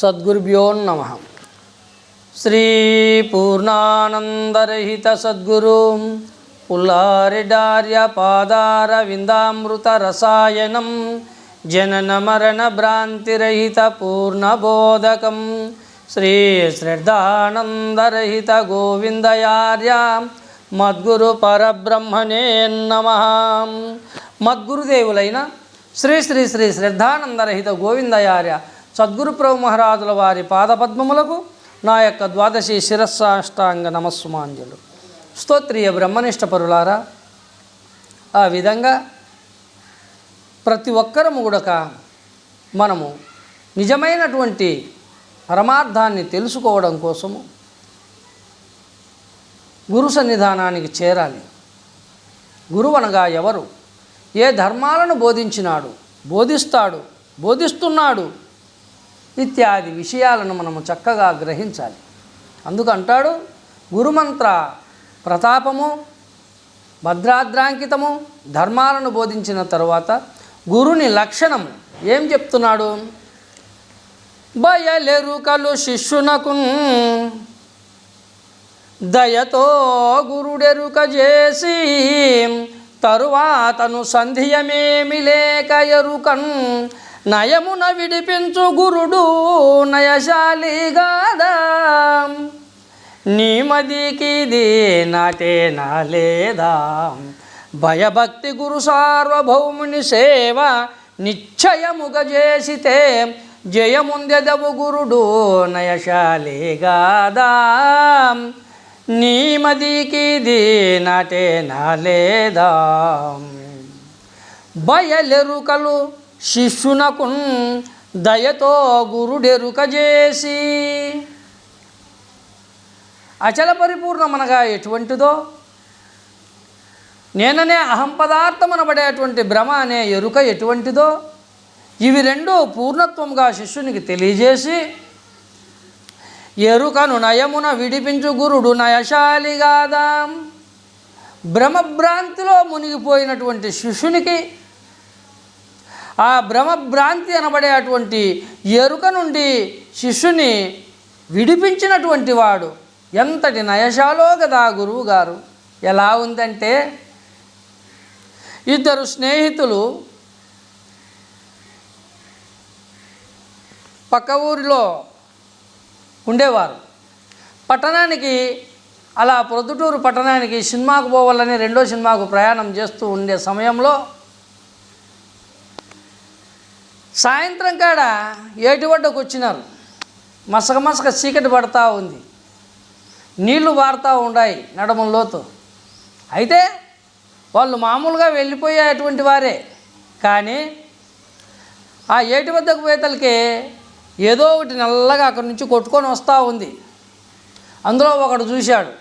సద్గురుభ్యో నమః. శ్రీ పూర్ణానందరహిత సద్గురు పుల్లారెడ్డార్య పాదార విందామృత రసాయనం జనన మరణ భ్రాంతిరహిత పూర్ణబోధకం శ్రీ శ్రద్ధానందరహిత గోవిందయార్య మద్గురు పరబ్రహ్మణే నమః. మద్గురుదేవులైన శ్రీ శ్రీ శ్రీ శ్రద్ధానందరహిత గోవిందయార్య సద్గురు ప్రభు మహారాజుల వారి పాదపద్మములకు నా యొక్క ద్వాదశి శిరస్సాష్టాంగ నమస్సుమాంజలు. స్తోత్రియ బ్రహ్మనిష్ట పరులారా, ఆ విధంగా ప్రతి ఒక్కరము కూడా మనము నిజమైనటువంటి పరమార్థాన్ని తెలుసుకోవడం కోసము గురు సన్నిధానానికి చేరాలి. గురువు అనగా ఎవరు? ఏ ధర్మాలను బోధించినాడు, బోధిస్తున్నాడు ఇత్యాది విషయాలను మనము చక్కగా గ్రహించాలి. అందుకంటాడు, గురుమంత్ర ప్రతాపము భద్రాద్రాంకితము ధర్మాలను బోధించిన తరువాత గురుని లక్షణము ఏం చెప్తున్నాడు? బయలెరుకలు శిష్యునకు దయతో గురుడెరుక చేసి తరువాతను సంధియమేమి లేక ఎరుకన్ నయమున విడిపించు గురుడు నయశాలిగాదా. నీమదికిది నాటే నాలేదా. భయభక్తి గురు సార్వభౌముని సేవ నిశ్చయముగ చేసితే జయముందెదవు గురుడు నయశాలిగాదా. నీమదికిది నాటే నాలేదా. బయలెరుకలు శిష్యునకు దయతో గురుడెరుక చేసి. అచల పరిపూర్ణమనగా ఎటువంటిదో, నేననే అహం పదార్థమనబడేటువంటి భ్రమ అనే ఎరుక ఎటువంటిదో, ఇవి రెండూ పూర్ణత్వంగా శిష్యునికి తెలియజేసి ఎరుకను నయమున విడిపించు గురుడు నయశాలిగాదా. భ్రమభ్రాంతిలో మునిగిపోయినటువంటి శిష్యునికి ఆ భ్రమభ్రాంతి అనబడేటువంటి ఎరుక నుండి శిష్యుని విడిపించినటువంటి వాడు ఎంతటి నయశాలో కదా గురువు గారు. ఎలా ఉందంటే, ఇద్దరు స్నేహితులు పక్క ఊరిలో ఉండేవారు. పట్టణానికి అలా ప్రొద్దుటూరు పట్టణానికి సినిమాకు పోవాలని రెండో సినిమాకు ప్రయాణం చేస్తూ ఉండే సమయంలో సాయంత్రం కాడ ఏటి వడ్డకు వచ్చినారు. మసక చీకటి పడతా ఉంది, నీళ్లు వారుతూ ఉన్నాయి నడమలోతు. అయితే వాళ్ళు మామూలుగా వెళ్ళిపోయేటువంటి వారే, కానీ ఆ ఏటి వద్దకు పోయేతలకి ఏదో ఒకటి నల్లగా అక్కడి నుంచి కొట్టుకొని వస్తూ ఉంది. అందులో ఒకడు చూశాడు,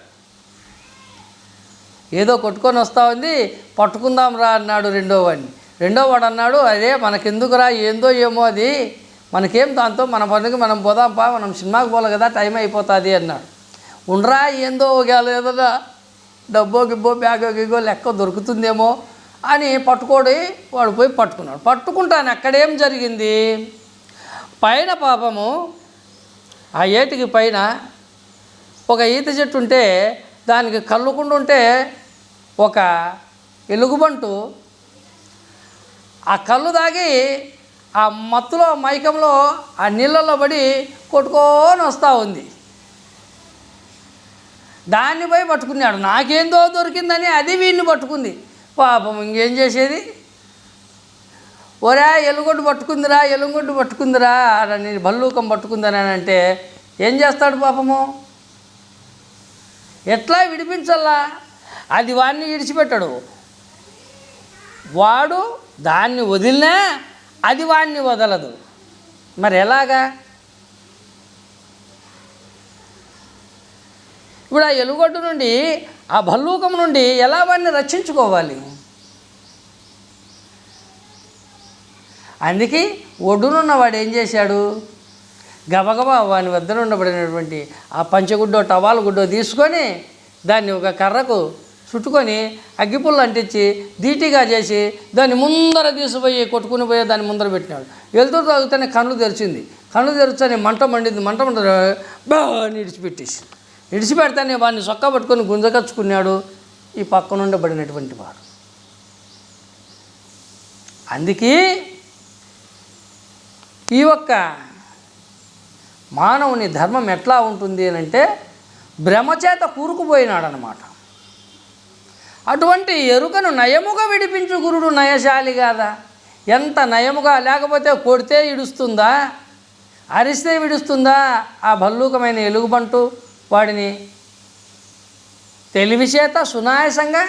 ఏదో కొట్టుకొని వస్తూ ఉంది, పట్టుకుందాం రా అన్నాడు రెండో వాడు అన్నాడు, అదే మనకెందుకురా, ఏందో ఏమో అది, మనకేం దాంతో, మన పనికి మనం పోదాంపా, మనం సినిమాకి పోలే కదా, టైం అయిపోతుంది అన్నాడు. ఉండరా, ఏందో ఏదన్నా డబ్బో గిబ్బో బ్యాగో గిగ్గో లెక్క దొరుకుతుందేమో అని పట్టుకోడి వాడు పోయి పట్టుకున్నాడు. పట్టుకుంటాను అక్కడేం జరిగింది, పైన పాపము ఆ ఏటికి పైన ఒక ఈత చెట్టు ఉంటే దానికి కళ్ళుకుండా ఉంటే ఒక ఎలుగుబంటు ఆ కళ్ళు తాగి ఆ మత్తులో మైకంలో ఆ నీళ్ళల్లో పడి కొట్టుకొని వస్తూ ఉంది. దాన్ని పోయి పట్టుకున్నాడు. నాకేందో దొరికిందని అది వీడిని పట్టుకుంది. పాపం ఇంకేం చేసేది, ఒరే ఎలుగొడ్డు పట్టుకుందిరా అని భల్లూకం పట్టుకుందని అంటే ఏం చేస్తాడు పాపము, ఎట్లా విడిపించాలా? అది వాడిని విడిచిపెట్టాడు, వాడు దాన్ని వదిలినా అది వాడిని వదలదు. మరి ఎలాగా? ఇప్పుడు ఆ ఎలుగొడ్డు నుండి, ఆ భల్లూకం నుండి ఎలా వాడిని రక్షించుకోవాలి? అందుకే ఒడ్డునున్నవాడు ఏం చేశాడు, గబగబా వాని వద్ద ఉండబడినటువంటి ఆ పంచగుడ్డో టవాల్ గుడ్డో తీసుకొని దాన్ని ఒక కర్రకు చుట్టుకొని అగ్గిపుల్లు అంటించి ధీటిగా చేసి దాన్ని ముందర తీసిపోయి కొట్టుకుని పోయి దాన్ని ముందర పెట్టినాడు. వెళ్తూ తాగుతూనే కళ్ళు తెరిచింది. కళ్ళు తెరుచని మంట మండింది, మంట బాగా ఇడిచిపెడతానే వాడిని సొక్కా పట్టుకొని గుంజకచ్చుకున్నాడు ఈ పక్కనుండి పడినటువంటి వాడు. అందుకే ఈ ఒక్క మానవుని ధర్మం ఎట్లా ఉంటుంది అని అంటే భ్రమచేత కూరుకుపోయినాడనమాట. అటువంటి ఎరుకను నయముగా విడిపించు గురుడు నయశాలి కాదా? ఎంత నయముగా, లేకపోతే కొడితే ఇడుస్తుందా, అరిస్తే విడుస్తుందా ఆ భల్లూకమైన ఎలుగుబంటు వాడిని? తెలివిచేత సునాయాసంగా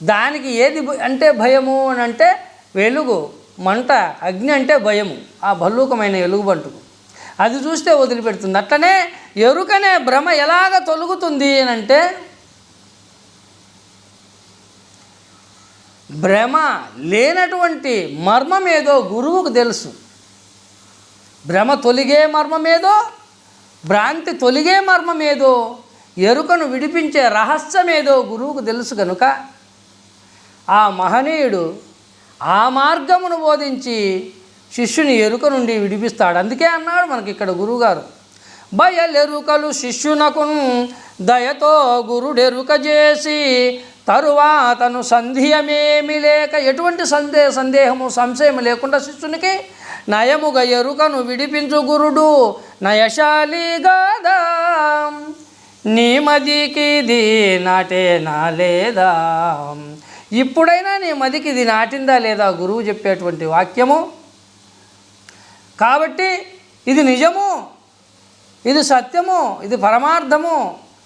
దానికి ఏది అంటే భయము అని అంటే వెలుగు, మంట, అగ్ని అంటే భయము ఆ భల్లూకమైన ఎలుగుబంటుకు. అది చూస్తే వదిలిపెడుతుంది. అట్లనే ఎరుకనే భ్రమ ఎలాగ తొలుగుతుంది అని అంటే భ్రమ లేనటువంటి మర్మమేదో గురువుకు తెలుసు. భ్రమ తొలిగే మర్మమేదో, భ్రాంతి తొలిగే మర్మమేదో, ఎరుకను విడిపించే రహస్యమేదో గురువుకు తెలుసు కనుక ఆ మహనీయుడు ఆ మార్గమును బోధించి శిష్యుని ఎరుక నుండి విడిపిస్తాడు. అందుకే అన్నాడు మనకి ఇక్కడ గురువుగారు, బయలెరుకలు శిష్యునకున్ దయతో గురుడెరుక చేసి తరువాతను సందేహమేమి లేక, ఎటువంటి సందేహము సంశయం లేకుండా శిష్యునికి నయముగా ఎరుకను విడిపించు గురుడు నయశాలి గాదా. నీ మదికి ఇది నాటేనా లేదా? ఇప్పుడైనా నీ మదికి ఇది నాటిందా లేదా గురువు చెప్పేటువంటి వాక్యము? కాబట్టి ఇది నిజము, ఇది సత్యము, ఇది పరమార్థము,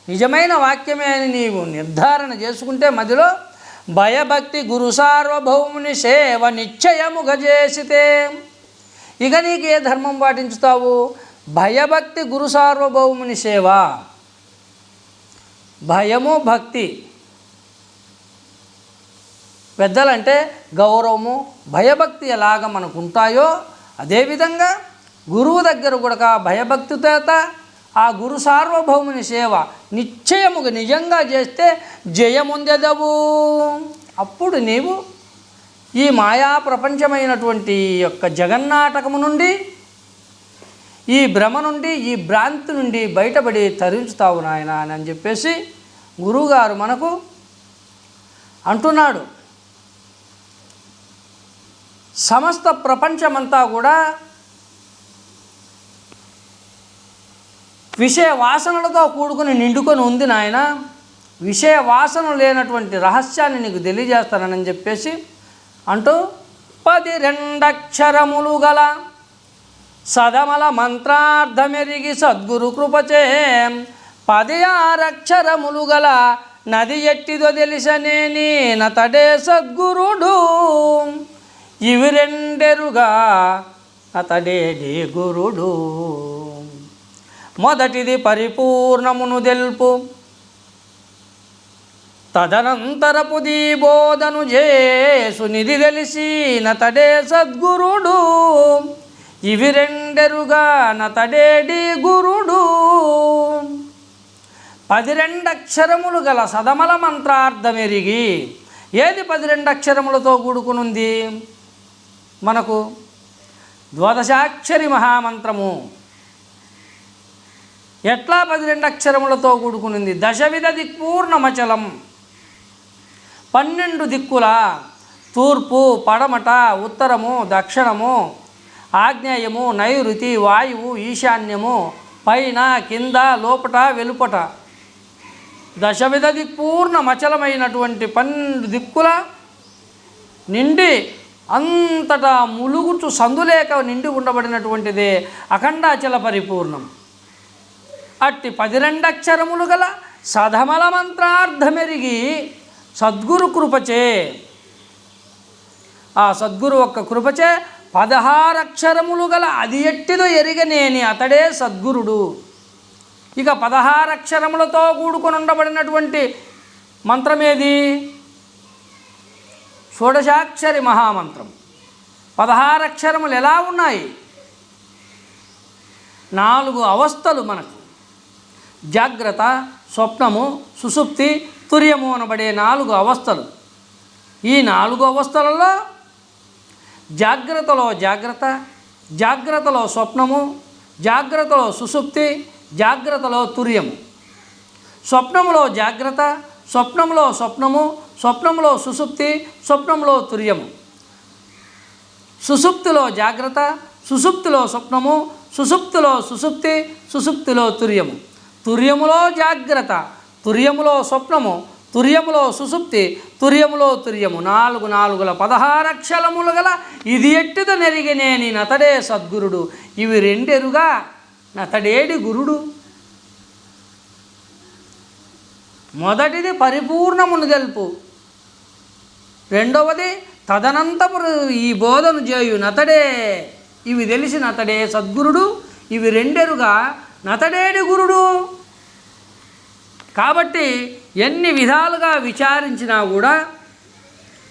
నిజమైన వాక్యమే అని నీవు నిర్ధారణ చేసుకుంటే మదిలో భయభక్తి గురు సార్వభౌముని సేవ నిశ్చయముగా చేసితే ఇక నీకు ఏ ధర్మం పాటించుతావు? భయభక్తి గురు సార్వభౌముని సేవ. భయము భక్తి, పెద్దలంటే గౌరవము, భయభక్తి ఎలాగ మనకు ఉంటాయో అదేవిధంగా గురువు దగ్గర కూడా భయభక్తితో ఆ గురు సార్వభౌముని సేవ నిశ్చయముగా నిజంగా చేస్తే జయముందెదవు. అప్పుడు నీవు ఈ మాయా ప్రపంచమైనటువంటి యొక్క జగన్నాటకము నుండి, ఈ భ్రమ నుండి, ఈ భ్రాంతి నుండి బయటపడి తరించుతావు నాయన అని చెప్పేసి గురువుగారు మనకు అంటున్నాడు. సమస్త ప్రపంచమంతా కూడా విషయ వాసనలతో కూడుకుని నిండుకొని ఉంది నాయన. విషయ వాసన లేనటువంటి రహస్యాన్ని నీకు తెలియజేస్తానని చెప్పేసి అంటూ 12 అక్షరములు గల సదమల మంత్రార్థమెరిగి సద్గురు కృపచే 16 అక్షరములు గల నది ఎట్టిదో తెలిసనేని నతడే సద్గురుడు. ఇవి రెండెరుగా అతడేడి గురుడు. మొదటిది పరిపూర్ణమును తెలుపు, తదనంతరపు దీ బోధను చేసు నిధి తెలిసి నతడే సద్గురుడు. ఇవి రెండెరుగా నతడేడి గురుడు. 12 అక్షరములు గల సదమల మంత్రార్థమెరిగి. ఏది 12 అక్షరములతో కూడుకునుంది? మనకు ద్వాదశాక్షరి మహామంత్రము. ఎట్లా 12 అక్షరములతో కూడుకునింది? దశవిధ దిక్పూర్ణమచలం, 12 దిక్కుల తూర్పు, పడమట, ఉత్తరము, దక్షిణము, ఆగ్నేయము, నైరుతి, వాయువు, ఈశాన్యము, పైన, కింద, లోపట, వెలుపట, దశవిధ దిక్పూర్ణమచలమైనటువంటి 12 దిక్కుల నిండి అంతటా ములుగుచు సందులేక నిండి ఉండబడినటువంటిదే అఖండాచల పరిపూర్ణం. అట్టి 12 అక్షరములు గల సధమల మంత్రార్థమెరిగి సద్గురు కృపచే, ఆ సద్గురు ఒక్క కృపచే 16 అక్షరములు గల అది ఎట్టిదో ఎరిగనేని అతడే సద్గురుడు. ఇక 16 అక్షరములతో కూడుకొని ఉండబడినటువంటి మంత్రమేది? షోడశాక్షరి మహామంత్రం. 16 అక్షరములు ఎలా ఉన్నాయి? 4 అవస్థలు మనకు. జాగ్రత్త, స్వప్నము, సుషుప్తి, తుర్యము అనబడే 4 అవస్థలు. ఈ 4 అవస్థలలో జాగ్రత్తలో జాగ్రత్త, జాగ్రత్తలో స్వప్నము, జాగ్రత్తలో సుషుప్తి, జాగ్రత్తలో తుర్యము. స్వప్నములో జాగ్రత్త, స్వప్నంలో స్వప్నము, స్వప్నంలో సుషుప్తి, స్వప్నంలో తుర్యము. సుషుప్తిలో జాగ్రత్త, సుషుప్తిలో స్వప్నము, సుషుప్తిలో సుషుప్తి, సుషుప్తిలో తుర్యము. తుర్యములో జాగ్రత్త, తుర్యములో స్వప్నము, తుర్యములో సుషుప్తి, తుర్యములో తుర్యము. 4 అక్షరములు గల ఇది ఎట్టిద నెరిగినేని నతడే సద్గురుడు. ఇవి రెండెరుగా నతడేడి గురుడు. మొదటిది పరిపూర్ణమును తెలుపు, రెండవది తదనంతపురు ఈ బోధను చేయు నతడే. ఇవి తెలిసి నతడే సద్గురుడు, ఇవి రెండెరుగా నతడేడి గురుడు. కాబట్టి ఎన్ని విధాలుగా విచారించినా కూడా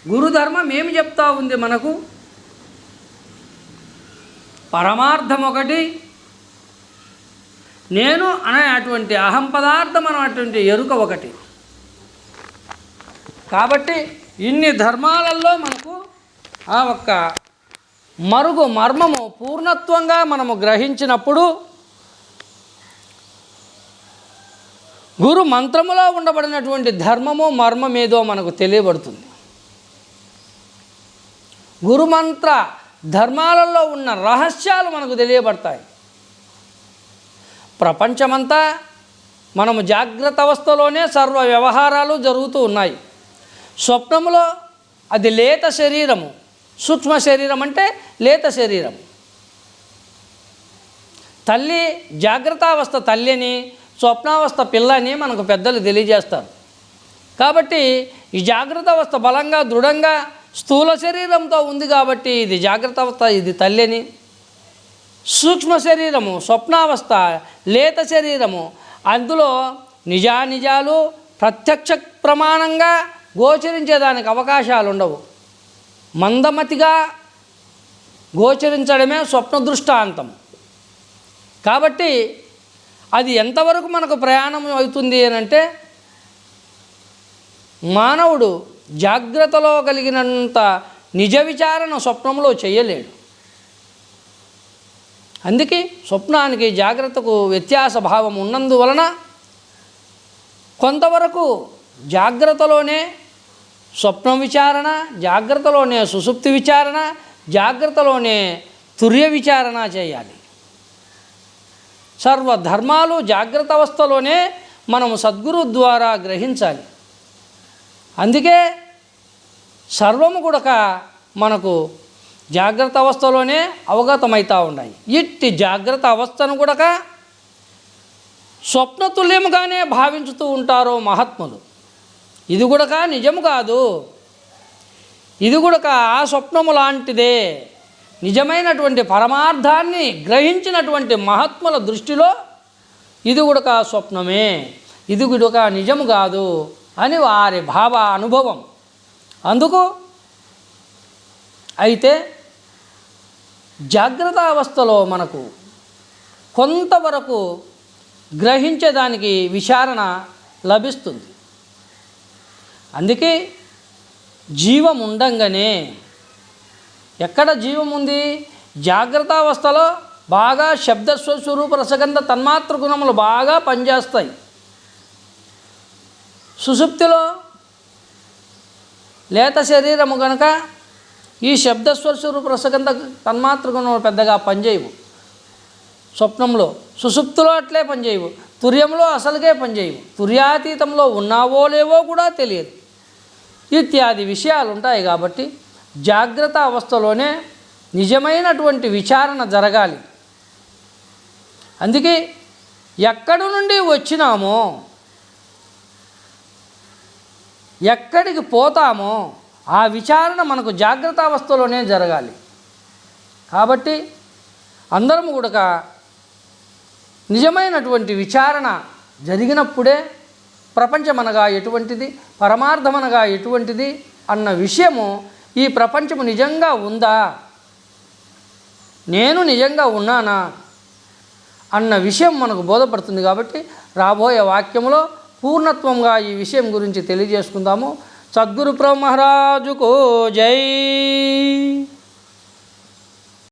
గురుధర్మం ఏమి చెప్తా ఉంది మనకు? పరమార్థం ఒకటి, నేను అనే అటువంటి అహం పదార్థం అనేటువంటి ఎరుక ఒకటి. కాబట్టి ఇన్ని ధర్మాలలో మనకు ఆ ఒక్క మర్మము పూర్ణత్వంగా మనము గ్రహించినప్పుడు గురు మంత్రములో ఉండబడినటువంటి ధర్మము మర్మం ఏదో మనకు తెలియబడుతుంది. గురుమంత్ర ధర్మాలలో ఉన్న రహస్యాలు మనకు తెలియబడతాయి. ప్రపంచమంతా మనము జాగ్రత్త అవస్థలోనే సర్వ వ్యవహారాలు జరుగుతూ ఉన్నాయి. స్వప్నములో అది లేత శరీరము, సూక్ష్మ శరీరం అంటే లేత శరీరం. తల్లి జాగ్రత్తావస్థ తల్లిని, స్వప్నావస్థ పిల్లని మనకు పెద్దలు తెలియజేస్తారు. కాబట్టి ఈ జాగ్రత్త అవస్థ బలంగా దృఢంగా స్థూల శరీరంతో ఉంది కాబట్టి ఇది జాగ్రత్త అవస్థ, ఇది తల్లిని. సూక్ష్మ శరీరము స్వప్నావస్థ లేత శరీరము, అందులో నిజానిజాలు ప్రత్యక్ష ప్రమాణంగా గోచరించేదానికి అవకాశాలు ఉండవు. మందమతిగా గోచరించడమే స్వప్న దృష్టాంతం. కాబట్టి అది ఎంతవరకు మనకు ప్రయాణం అవుతుంది అని అంటే, మానవుడు జాగ్రత్తలో కలిగినంత నిజ విచారణ స్వప్నంలో చేయలేడు. అందుకే స్వప్నానికి జాగ్రత్తకు వ్యత్యాస భావం ఉన్నందువలన కొంతవరకు జాగ్రత్తలోనే స్వప్న విచారణ, జాగ్రత్తలోనే సుషుప్తి విచారణ, జాగ్రత్తలోనే తుర్య విచారణ చేయాలి. సర్వధర్మాలు జాగ్రత్త అవస్థలోనే మనము సద్గురు ద్వారా గ్రహించాలి. అందుకే సర్వము కూడా మనకు జాగ్రత్త అవస్థలోనే అవగతమవుతూ ఉన్నాయి. ఇట్టి జాగ్రత్త అవస్థను కూడా స్వప్నతుల్యముగానే భావించుతూ ఉంటారో మహాత్ములు. ఇది కూడా నిజము కాదు, ఇది కూడా ఆ స్వప్నము లాంటిదే. నిజమైనటువంటి పరమార్థాన్ని గ్రహించినటువంటి మహాత్ముల దృష్టిలో ఇది కూడా స్వప్నమే, ఇది కూడా నిజము కాదు అని వారి భావ అనుభవం. అందుకు అయితే జాగ్రత్త అవస్థలో మనకు కొంతవరకు గ్రహించేదానికి విచారణ లభిస్తుంది. అందుకే జీవం ఉండంగానే, ఎక్కడ జీవం ఉంది? జాగ్రత్త అవస్థలో బాగా శబ్దస్వరూప రసగంధ తన్మాత్ర గుణములు బాగా పనిచేస్తాయి. సుషుప్తిలో లేత శరీరము కనుక ఈ శబ్దస్వరూప రసగంధ తన్మాత్ర గుణములు పెద్దగా పనిచేయవు. స్వప్నంలో సుషుప్తిలో అట్లే పనిచేయవు, తుర్యంలో అసలుగే పనిచేయవు, తుర్యాతీతంలో ఉన్నావో లేవో కూడా తెలియదు. ఇత్యాది విషయాలు ఉంటాయి. కాబట్టి జాగ్రత్త అవస్థలోనే నిజమైనటువంటి విచారణ జరగాలి. అందుకే ఎక్కడి నుండి వచ్చినామో, ఎక్కడికి పోతామో ఆ విచారణ మనకు జాగ్రత్త అవస్థలోనే జరగాలి. కాబట్టి అందరము కూడా నిజమైనటువంటి విచారణ జరిగినప్పుడే ప్రపంచమనగా ఎటువంటిది, పరమార్థమనగా ఎటువంటిది అన్న విషయము, ఈ ప్రపంచము నిజంగా ఉందా, నేను నిజంగా ఉన్నానా అన్న విషయం మనకు బోధపడుతుంది. కాబట్టి రాబోయే వాక్యములో పూర్ణత్వంగా ఈ విషయం గురించి తెలియజేసుకుందాము. సద్గురు ప్రభు మహారాజుకు జై.